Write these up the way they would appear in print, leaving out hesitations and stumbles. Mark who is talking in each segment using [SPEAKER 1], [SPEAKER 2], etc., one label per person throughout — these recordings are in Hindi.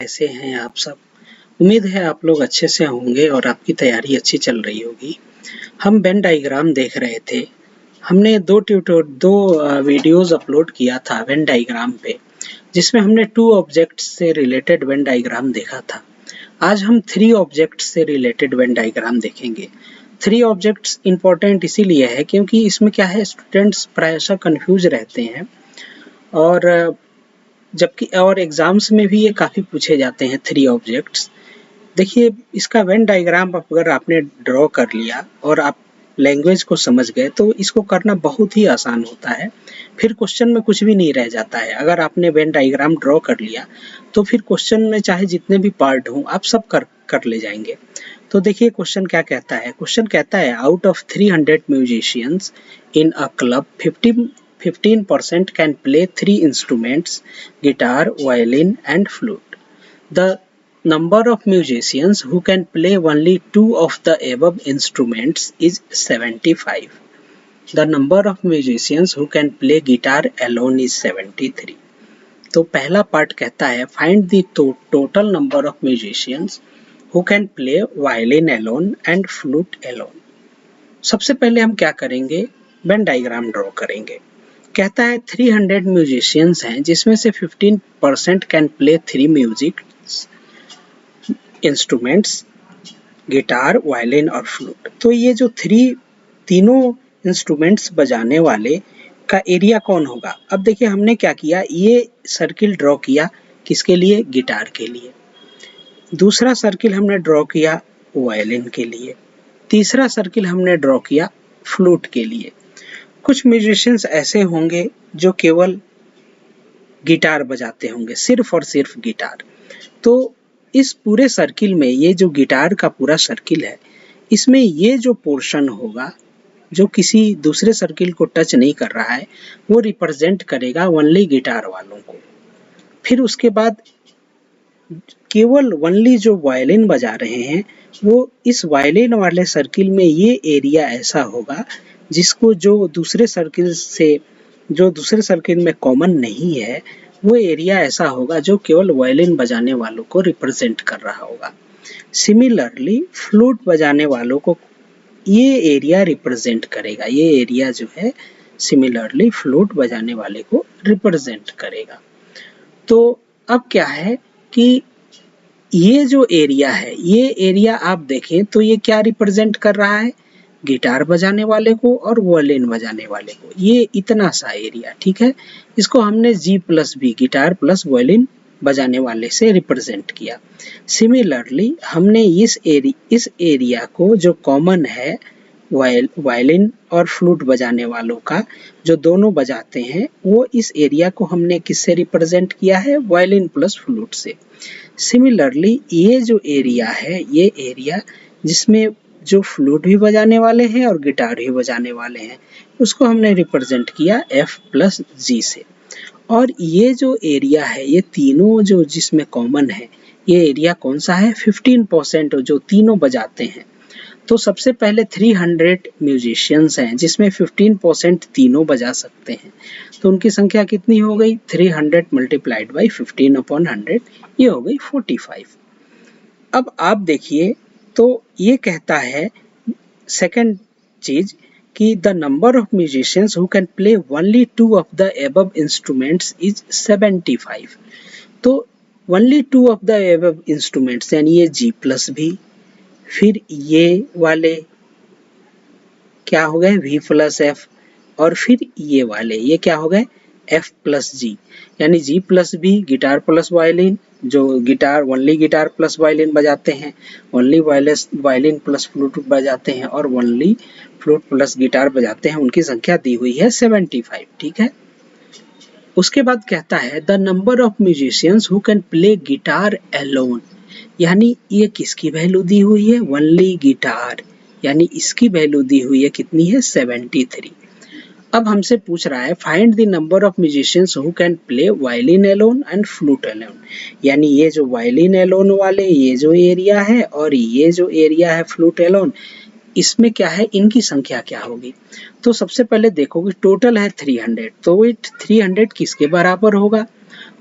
[SPEAKER 1] कैसे हैं आप सब। उम्मीद है आप लोग अच्छे से होंगे और आपकी तैयारी अच्छी चल रही होगी। हम वेन डायग्राम देख रहे थे। हमने दो वीडियोस अपलोड किया था वेन डायग्राम पे, जिसमें हमने 2 ऑब्जेक्ट्स से रिलेटेड वेन डायग्राम देखा था। आज हम 3 ऑब्जेक्ट्स से रिलेटेड वेन डायग्राम देखेंगे। 3 ऑब्जेक्ट्स इंपॉर्टेंट इसीलिए है क्योंकि इसमें क्या है, स्टूडेंट्स प्रायशः कंफ्यूज रहते हैं और जबकि और एग्जाम्स में भी ये काफ़ी पूछे जाते हैं 3 ऑब्जेक्ट्स। देखिए, इसका वेन डायग्राम अगर आपने ड्रॉ कर लिया और आप लैंग्वेज को समझ गए तो इसको करना बहुत ही आसान होता है। फिर क्वेश्चन में कुछ भी नहीं रह जाता है। अगर आपने वेन डायग्राम ड्रॉ कर लिया तो फिर क्वेश्चन में चाहे जितने भी पार्ट हों आप सब कर ले जाएंगे। तो देखिए क्वेश्चन क्या कहता है। क्वेश्चन कहता है out of 300 musicians in a club 15% can play 3 instruments: guitar, violin and flute. The number of musicians who can play only 2 of the above instruments is 75. The number of musicians who can play guitar alone is 73. तो पहला पार्ट कहता है find the total number of musicians who can play violin alone and flute alone. सबसे पहले हम क्या करेंगे, वेन डायग्राम ड्रॉ करेंगे। कहता है 300 म्यूजिशियंस हैं जिसमें से 15% can play 3 music instruments: guitar, violin और फ्लूट। तो ये जो तीनों इंस्ट्रूमेंट्स बजाने वाले का एरिया कौन होगा। अब देखिए हमने क्या किया, ये सर्किल ड्रॉ किया किसके लिए, गिटार के लिए। दूसरा सर्किल हमने ड्रॉ किया वायलिन के लिए। तीसरा सर्किल हमने ड्रॉ किया फ्लूट के लिए। कुछ म्यूजिशियंस ऐसे होंगे जो केवल गिटार बजाते होंगे, सिर्फ और सिर्फ गिटार। तो इस पूरे सर्किल में ये जो गिटार का पूरा सर्किल है, इसमें ये जो पोर्शन होगा जो किसी दूसरे सर्किल को टच नहीं कर रहा है, वो रिप्रेजेंट करेगा ओनली गिटार वालों को। फिर उसके बाद केवल ओनली जो वायलिन बजा रहे हैं, वो इस वायलिन वाले सर्किल में ये एरिया ऐसा होगा जिसको जो दूसरे सर्किल में कॉमन नहीं है, वो एरिया ऐसा होगा जो केवल वायलिन बजाने वालों को रिप्रेजेंट कर रहा होगा। सिमिलरली फ्लूट बजाने वालों को ये एरिया रिप्रेजेंट करेगा। ये एरिया जो है सिमिलरली फ्लूट बजाने वाले को रिप्रेजेंट करेगा। तो अब क्या है कि ये जो एरिया है, ये एरिया आप देखें तो ये क्या रिप्रेजेंट कर रहा है, गिटार बजाने वाले को और वायलिन बजाने वाले को। ये इतना सा एरिया, ठीक है। इसको हमने G+B, गिटार प्लस वायलिन बजाने वाले से रिप्रेजेंट किया। सिमिलरली हमने इस एरिया को जो कॉमन है वायलिन और फ्लूट बजाने वालों का, जो दोनों बजाते हैं, वो इस एरिया को हमने किससे रिप्रेजेंट किया है, वायलिन प्लस फ्लूट से। सिमिलरली ये जो एरिया है, ये एरिया जिसमें जो फ्लूट भी बजाने वाले हैं और गिटार भी बजाने वाले हैं, उसको हमने रिप्रेजेंट किया F+G से। और ये जो एरिया है, ये तीनों जो जिसमें कॉमन है, ये एरिया कौन सा है, 15% जो तीनों बजाते हैं। तो सबसे पहले 300 म्यूजिशियंस हैं जिसमें 15% तीनों बजा सकते हैं। तो उनकी संख्या कितनी हो गई, 300 मल्टीप्लाइड बाई 15/100, ये हो गई 45। अब आप देखिए तो ये कहता है सेकंड चीज कि the number of musicians who can play only 2 of the above instruments is 75। तो only 2 of the above instruments यानी ये G+B, फिर ये वाले क्या हो गए V+F, और फिर ये वाले ये क्या हो गए F+G, यानी G+B गिटार प्लस वायलिन, जो guitar only guitar plus violin बजाते हैं, ओनली वायलिन प्लस फ्लूट बजाते हैं और ओनली फ्लूट प्लस गिटार बजाते हैं, उनकी संख्या दी हुई है 75, ठीक है। उसके बाद कहता है the number of musicians who can play guitar alone, यानी ये किसकी वैल्यू दी हुई है, ओनली गिटार, यानी इसकी वैल्यू दी हुई है कितनी है, 73। अब हमसे पूछ रहा है find the number of musicians who can play violin alone and flute alone, यानी ये जो वायलिन एलोन वाले ये जो एरिया है और ये जो एरिया है फ्लूट एलोन, इसमें क्या है, इनकी संख्या क्या होगी। तो सबसे पहले देखोगे टोटल है 300, तो 300 किसके बराबर होगा,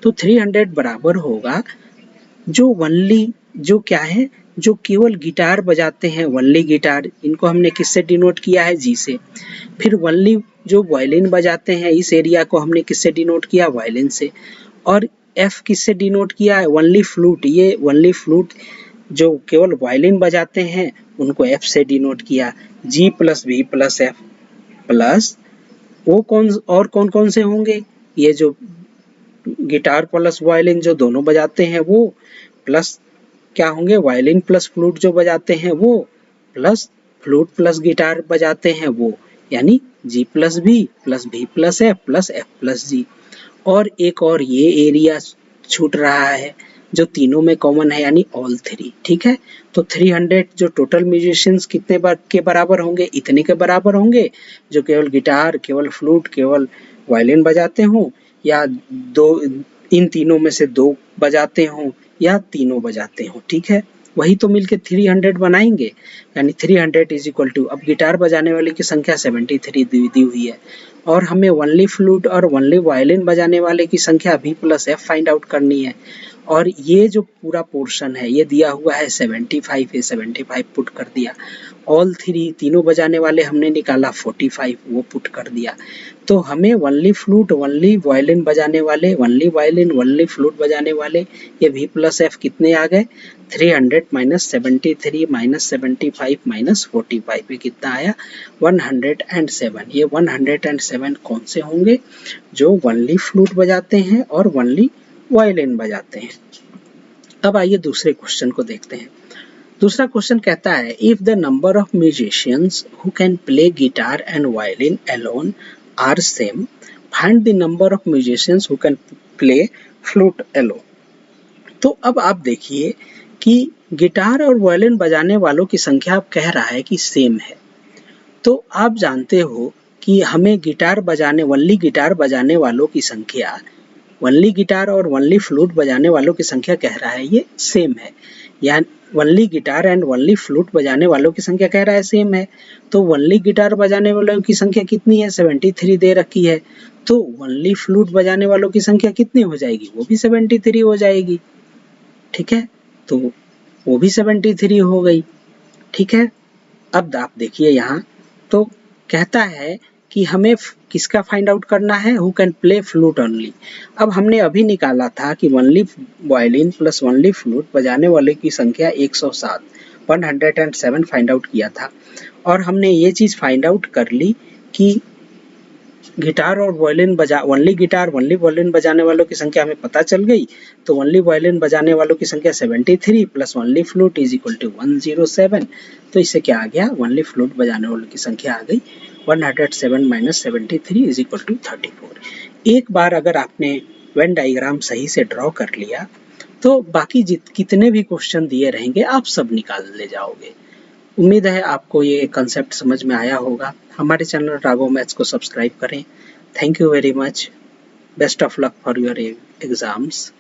[SPEAKER 1] तो 300 बराबर होगा जो वनली, जो क्या है, जो केवल गिटार बजाते हैं, वनली गिटार, इनको हमने किससे डिनोट किया है, जी से। फिर वनली जो वायलिन बजाते हैं, इस एरिया को हमने किससे डिनोट किया, वायलिन से। और एफ किससे डिनोट किया है, वनली फ्लूट, ये वनली फ्लूट जो केवल वायलिन बजाते हैं उनको एफ से डिनोट किया। G plus V plus F प्लस वो कौन कौन से होंगे, ये जो गिटार प्लस वायलिन जो दोनों बजाते हैं वो, प्लस क्या होंगे, वायलिन प्लस फ्लूट जो बजाते हैं वो, प्लस फ्लूट प्लस गिटार बजाते हैं वो, यानी जी प्लस भी प्लस एफ प्लस जी। और एक और ये एरिया छूट रहा है जो तीनों में कॉमन है, यानी ऑल थ्री। ठीक है, तो 300 जो टोटल म्यूजिशियंस कितने के बराबर होंगे, इतने के बराबर होंगे जो केवल गिटार, केवल फ्लूट, केवल वायलिन बजाते हों, या दो, इन तीनों में से दो बजाते हों या तीनों बजाते हों। ठीक है, वही तो मिलके 300 बनाएंगे, यानी 300 इज इक्वल टू, अब गिटार बजाने वाले की संख्या 73 दी हुई है और हमें वनली फ्लूट और वनली वायलिन बजाने वाले की संख्या v plus F find out करनी है। और ये जो पूरा पोर्शन है ये दिया हुआ है 75 है, 75 पुट कर दिया। ऑल थ्री तीनों बजाने वाले हमने निकाला 45, वो पुट कर दिया। तो हमें वनली फ्लूट, वनली वायलिन बजाने वाले, वनली वायलिन, वनली फ्लूट बजाने वाले ये v प्लस एफ कितने आ गए, 300 माइनस 73 माइनस 75 माइनस 45, ये कितना आया, 107। ये 107 कौन से होंगे, जो वनली फ्लूट बजाते हैं और वनली वायलिन बजाते हैं। अब आइए दूसरे क्वेश्चन को देखते हैं। दूसरा क्वेश्चन कहता है, if the number of musicians who can play guitar and violin alone are same, find the number of musicians who can play flute alone. तो अब आप देखिए कि गिटार और वायलिन बजाने वालों की संख्या अब कह रहा है कि सेम है। तो आप जानते हो कि हमें गिटार बजाने, वनली गिटार बजाने वालों की संख्या, वनली गिटार और वनली फ्लूट बजाने वालों की संख्या कह रहा है ये सेम है, यानी only guitar and only flute बजाने वालों की संख्या कह रहा है सेम है। तो वनली गिटार बजाने वालों की संख्या कितनी है, 73 दे रखी है। तो वनली फ्लूट बजाने वालों की संख्या कितनी हो जाएगी, वो भी 73 हो जाएगी। ठीक है, तो वो भी 73 हो गई। ठीक है, अब आप देखिए यहाँ तो कहता है कि हमें किसका फाइंड आउट करना है, who can play flute only. अब हमने अभी निकाला था कि only violin plus only flute बजाने वाले की संख्या 107, 107 फाइंड आउट किया था। और हमने ये चीज फाइंड आउट कर ली कि गिटार और violin only guitar only violin बजाने वालों की संख्या हमें पता चल गई। तो वनली वायलिन बजाने वालों की संख्या 73 plus only flute is equal to 107। तो इससे क्या आ गया, वनली फ्लूट बजाने वालों की संख्या आ गई 107 माइनस 73 इज इक्वल टू 34। एक बार अगर आपने वेन डायग्राम सही से ड्रॉ कर लिया तो बाकी कितने भी क्वेश्चन दिए रहेंगे आप सब निकाल ले जाओगे। उम्मीद है आपको ये कंसेप्ट समझ में आया होगा। हमारे चैनल राघव मैथ्स को सब्सक्राइब करें। Thank you very much. Best of luck for your exams.